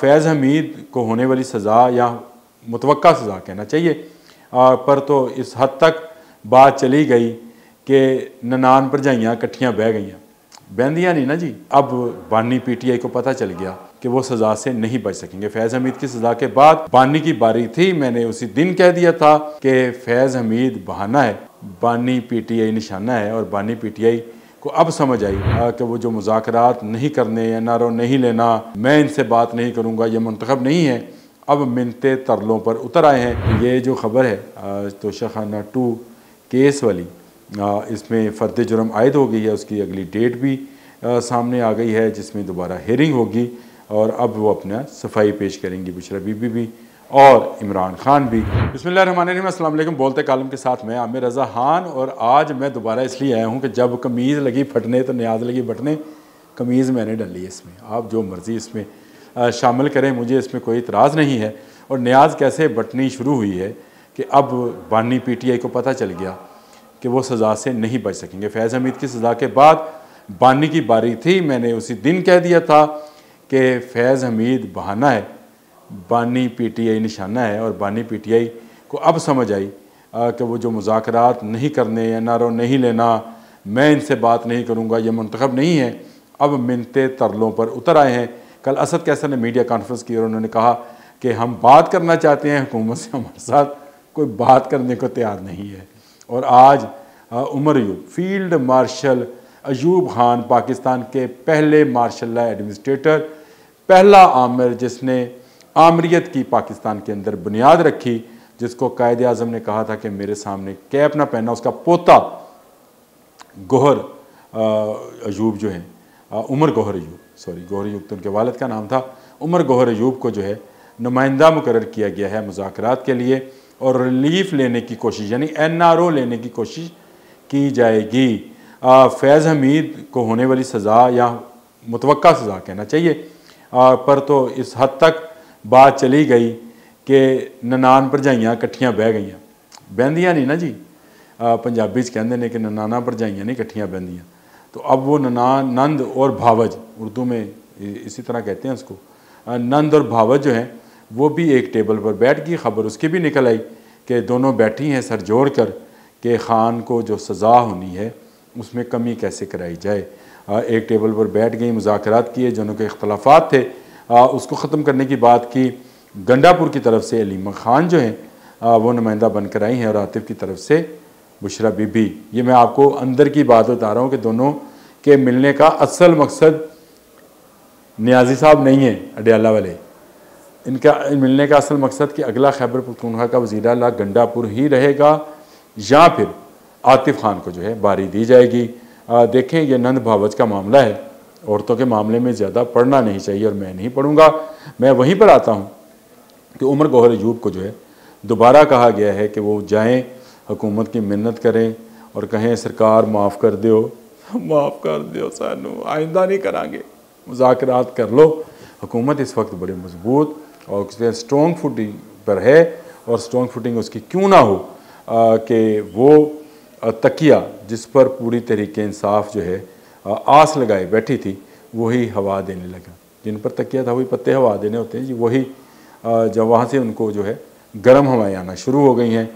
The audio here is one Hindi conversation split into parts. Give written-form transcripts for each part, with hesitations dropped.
फैज़ हमीद को होने वाली सज़ा या मुतवक्का सज़ा कहना चाहिए, पर तो इस हद तक बात चली गई कि ननान भरजाइयाँ इकट्ठियाँ बह गईयाँ, बहदियाँ नहीं ना जी। अब बानी PTI को पता चल गया कि वो सज़ा से नहीं बच सकेंगे। फैज़ हमीद की सज़ा के बाद बानी की बारी थी। मैंने उसी दिन कह दिया था कि फैज़ हमीद बहाना है, बानी PTI निशाना है, और बानी PTI को अब समझ आई कि वो जो मुज़ाकरात नहीं करने या नारो नहीं लेना, मैं इनसे बात नहीं करूँगा, ये मुंतखब नहीं है, अब मिनते तरलों पर उतर आए हैं। ये जो खबर है तोशाखाना 2 केस वाली, इसमें फ़र्द जुर्म आयद हो गई है, उसकी अगली डेट भी सामने आ गई है जिसमें दोबारा हेयरिंग होगी और अब वो अपना सफाई पेश करेंगी बुशरा बीबी भी और इमरान खान भी। बिस्मिल्लाहिर्रहमानिर्रहीम, अस्सलाम वालेकुम। बोलते कालम के साथ मैं आमिर रज़ा खान, और आज मैं दोबारा इसलिए आया हूँ कि जब कमीज़ लगी फटने तो न्याज लगी बटने। कमीज़ मैंने डाली इसमें, आप जो मर्ज़ी इसमें शामिल करें, मुझे इसमें कोई इतराज़ नहीं है। और न्याज कैसे बटनी शुरू हुई है कि अब बानी PTI को पता चल गया कि वो सज़ा से नहीं बच सकेंगे। फैज़ हमीद की सज़ा के बाद बानी की बारी थी। मैंने उसी दिन कह दिया था कि फैज़ हमीद बहाना है, बानी PTI निशाना है, और बानी PTI को अब समझ आई कि वो जो मुज़ाकरात नहीं करने या नारो नहीं लेना, मैं इनसे बात नहीं करूँगा, ये मुंतखब नहीं है, अब मिनते तरलों पर उतर आए हैं। कल असद कैसर ने मीडिया कॉन्फ्रेंस की और उन्होंने कहा कि हम बात करना चाहते हैं, हुकूमत से हमारे साथ कोई बात करने को तैयार नहीं है। और आज उमर अयूब, फील्ड मार्शल अयूब खान, पाकिस्तान के पहले मार्शल लॉ एडमिनिस्ट्रेटर, पहला आमिर जिसने आमरीत की पाकिस्तान के अंदर बुनियाद रखी, जिसको कायद आज़म ने कहा था कि मेरे सामने कैप ना पहना, उसका पोता गौहर अयूब जो है, उमर गौहर अयूब, गौहर अयूब तो उनके वालिद का नाम था, उमर गौहर अयूब को जो है नुमाइंदा मुकर्रर किया गया है मुज़ाकरात के लिए, और रिलीफ लेने की कोशिश यानी NRO लेने की कोशिश की जाएगी। फैज़ हमीद को होने वाली सज़ा या मुतवक्का सज़ा कहना चाहिए, पर तो इस हद तक बात चली गई कि ननान भरजाइयाँ इकट्ठियाँ बह गईयाँ, बहदियाँ नहीं ना जी। पंजाबी कहते हैं कि ननाना भरजाइयाँ नहीं इकट्ठियाँ बहदियाँ। तो अब वो नंद और भावज, उर्दू में इसी तरह कहते हैं उसको, नंद और भावज जो हैं वो भी एक टेबल पर बैठ गई। खबर उसकी भी निकल आई कि दोनों बैठी हैं सर जोड़ कर कि ख़ान को जो सज़ा होनी है उसमें कमी कैसे कराई जाए। एक टेबल पर बैठ गई, मुज़ाकरात किए, दोनों के इख्तलाफात थे, उसको ख़त्म करने की बात की। गंडापुर की तरफ से अलीमा ख़ान जो हैं वो नुमाइंदा बनकर आई हैं, और आतिफ की तरफ से बुशरा बीबी। ये मैं आपको अंदर की बात बता रहा हूँ कि दोनों के मिलने का असल मकसद नियाज़ी साहब नहीं है अडयाला वाले, इनका मिलने का असल मकसद कि अगला खैबर पख्तूनख्वा का वज़ीर आला गंडापुर ही रहेगा या फिर आतिफ खान को जो है बारी दी जाएगी। देखें, ये नंद भावज का मामला है, औरतों के मामले में ज़्यादा पढ़ना नहीं चाहिए और मैं नहीं पढ़ूँगा। मैं वहीं पर आता हूँ कि उमर गौहर अयूब को जो है दोबारा कहा गया है कि वो जाएँ, हुकूमत की मिन्नत करें और कहें सरकार माफ़ कर दो, माफ़ कर दो, सानू आइंदा नहीं करांगे, मुज़ाकरात कर लो। हुकूमत इस वक्त बड़े मजबूत और स्ट्रॉन्ग फुटिंग पर है, और स्ट्रॉन्ग फुटिंग उसकी क्यों ना हो कि वो तकिया जिस पर पूरी तरीके इंसाफ जो है आस लगाए बैठी थी वही हवा देने लगा। जिन पर तकिया था वही पत्ते हवा देने होते हैं जी, वही जब वहाँ से उनको जो है गर्म हवाएं आना शुरू हो गई हैं।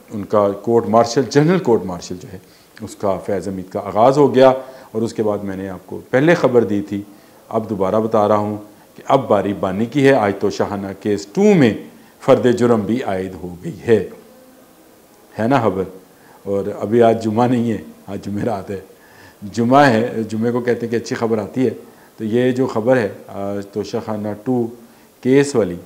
उनका court martial, general court martial जो है उसका फैज़ हमीद का आगाज़ हो गया, और उसके बाद मैंने आपको पहले ख़बर दी थी, अब दोबारा बता रहा हूँ कि अब बारी बानी की है। आज तोशाखाना केस 2 में फ़र्द जुर्म भी आयद हो गई है ना खबर। और अभी आज जुमा नहीं है, आज जुमेरात है, जुमा है, जुमे को कहते हैं कि अच्छी खबर आती है। तो ये जो खबर है तोशाखाना 2 केस वाली,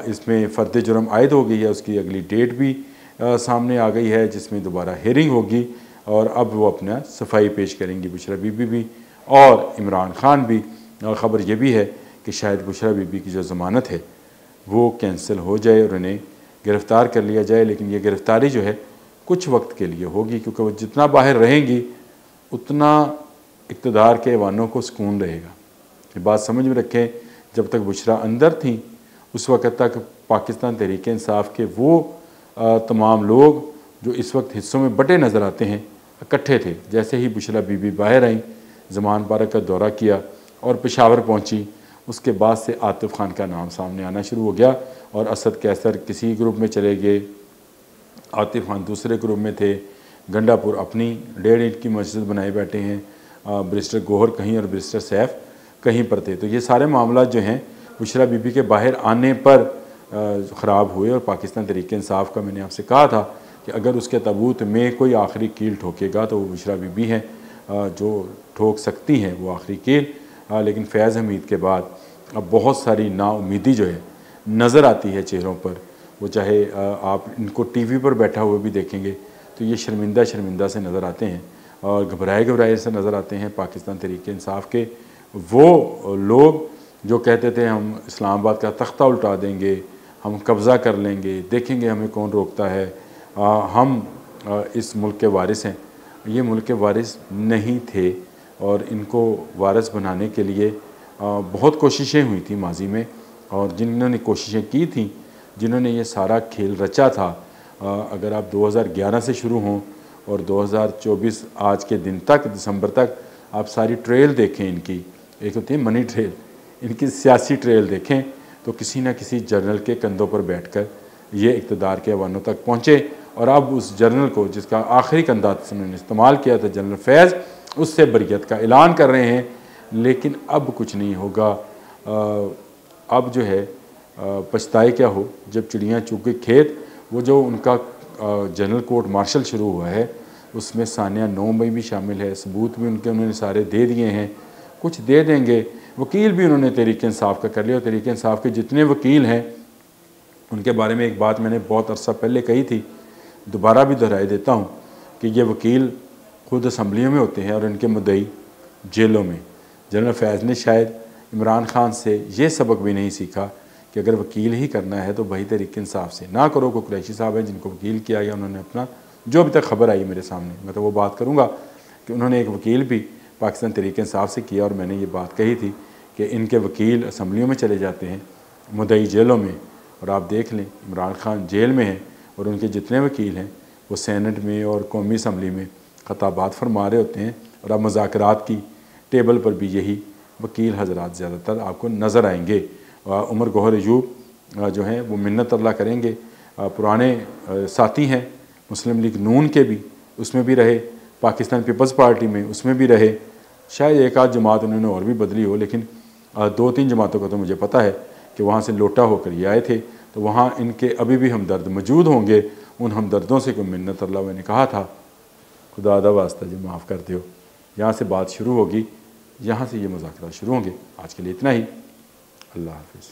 इसमें फ़र्द जुर्म आयद हो गई है, उसकी अगली डेट भी सामने आ गई है जिसमें दोबारा हेयरिंग होगी, और अब वो अपना सफाई पेश करेंगी बुशरा बीबी भी और इमरान खान भी। ख़बर ये भी है कि शायद बुशरा बीबी की जो ज़मानत है वो कैंसिल हो जाए और उन्हें गिरफ़्तार कर लिया जाए, लेकिन ये गिरफ़्तारी जो है कुछ वक्त के लिए होगी, क्योंकि वो जितना बाहर रहेंगी उतना इक़्तिदार के ऐवानों को सुकून रहेगा। ये बात समझ में रखें, जब तक बुशरा अंदर थी उस वक़्त तक पाकिस्तान तहरीक इंसाफ के वो तमाम लोग जो इस वक्त हिस्सों में बटे नज़र आते हैं इकट्ठे थे। जैसे ही बुशरा बीबी बाहर आई, ज़मान पार्क का दौरा किया और पेशावर पहुंची, उसके बाद से आतिफ खान का नाम सामने आना शुरू हो गया और असद कैसर किसी ग्रुप में चले गए, आतिफ खान दूसरे ग्रुप में थे, गंडापुर अपनी 1.5 ईंट की मस्जिद बनाए बैठे हैं, बैरिस्टर गोहर कहीं और बैरिस्टर सैफ कहीं पर थे। तो ये सारे मामला जो हैं बुशरा बीबी के बाहर आने पर ख़राब हुए और पाकिस्तान तहरीक इंसाफ का मैंने आपसे कहा था कि अगर उसके तबूत में कोई आखिरी कील ठोकेगा तो वो बुशरा बीबी हैं जो ठोक सकती हैं वो आखिरी कील। लेकिन फैज़ हमीद के बाद अब बहुत सारी नाउमीदी जो है नज़र आती है चेहरों पर, वो चाहे आप इनको टीवी पर बैठा हुए भी देखेंगे तो ये शर्मिंदा शर्मिंदा से नज़र आते हैं और घबराए घबराए से नज़र आते हैं। पाकिस्तान तहरीक इंसाफ के वो लोग जो कहते थे हम इस्लामाबाद का तख्ता उल्टा देंगे, हम कब्ज़ा कर लेंगे, देखेंगे हमें कौन रोकता है, हम इस मुल्क के वारिस हैं, ये मुल्क के वारिस नहीं थे। और इनको वारिस बनाने के लिए बहुत कोशिशें हुई थी माजी में, और जिन्होंने कोशिशें की थी, जिन्होंने ये सारा खेल रचा था, अगर आप 2011 से शुरू हों और 2024 आज के दिन तक, दिसंबर तक आप सारी ट्रेल देखें इनकी, एक होती है मनी ट्रेल, इनकी सियासी ट्रेल देखें तो किसी न किसी जर्नल के कंधों पर बैठकर ये इक़्तिदार के अवानों तक पहुँचे। और अब उस जर्नल को जिसका आखिरी कंधा उन्होंने इस्तेमाल किया था, जनरल फैज़, उससे बरियत का ऐलान कर रहे हैं। लेकिन अब कुछ नहीं होगा। अब जो है पछताए क्या हो जब चिड़ियाँ चुग गई खेत। वो जो उनका जनरल कोर्ट मार्शल शुरू हुआ है उसमें सानिया 9 मई भी शामिल है, सबूत भी उन्होंने सारे दे दिए हैं, कुछ दे देंगे। वकील भी उन्होंने तहरीक इंसाफ का कर लिया, और तहरीक इंसाफ के जितने वकील हैं उनके बारे में एक बात मैंने बहुत अरसा पहले कही थी, दोबारा भी दोहराई देता हूँ कि ये वकील खुद असम्बलियों में होते हैं और इनके मुद्दई जेलों में। जनरल फैज़ ने शायद इमरान खान से ये सबक भी नहीं सीखा कि अगर वकील ही करना है तो भाई तहरीक इंसाफ से ना करो। को कुरैशी साहब हैं जिनको वकील किया गया, उन्होंने अपना जो अभी तक खबर आई मेरे सामने, मैं तो वो बात करूँगा कि उन्होंने एक वकील भी पाकिस्तान तहरीक इंसाफ से किया, और मैंने ये बात कही थी कि इनके वकील असम्बलियों में चले जाते हैं, मुद्दई जेलों में, और आप देख लें इमरान खान जेल में हैं और उनके जितने वकील हैं वो सेनेट में और कौमी असम्बली में खताबात फरमा रहे होते हैं। और अब मुज़ाकरात की टेबल पर भी यही वकील हजरात ज़्यादातर आपको नज़र आएंगे। उमर गौहर अयूब जो हैं वो मिन्नत अल्लाह करेंगे, पुराने साथी हैं मुस्लिम लीग नून के भी, उसमें भी रहे, पाकिस्तान पीपल्स पार्टी में उसमें भी रहे, शायद एक आध जमात उन्होंने और भी बदली हो, लेकिन 2-3 जमातों का तो मुझे पता है कि वहाँ से लोटा होकर ये आए थे। तो वहाँ इनके अभी भी हमदर्द मौजूद होंगे। उन हमदर्दों से कोई मिन्नत अल्लाह मैंने कहा था, खुदा दा वास्ता जी माफ़ कर दो, यहाँ से बात शुरू होगी, यहाँ से ये मुज़ाकरात शुरू होंगे। आज के लिए इतना ही, अल्लाह हाफ़िज़।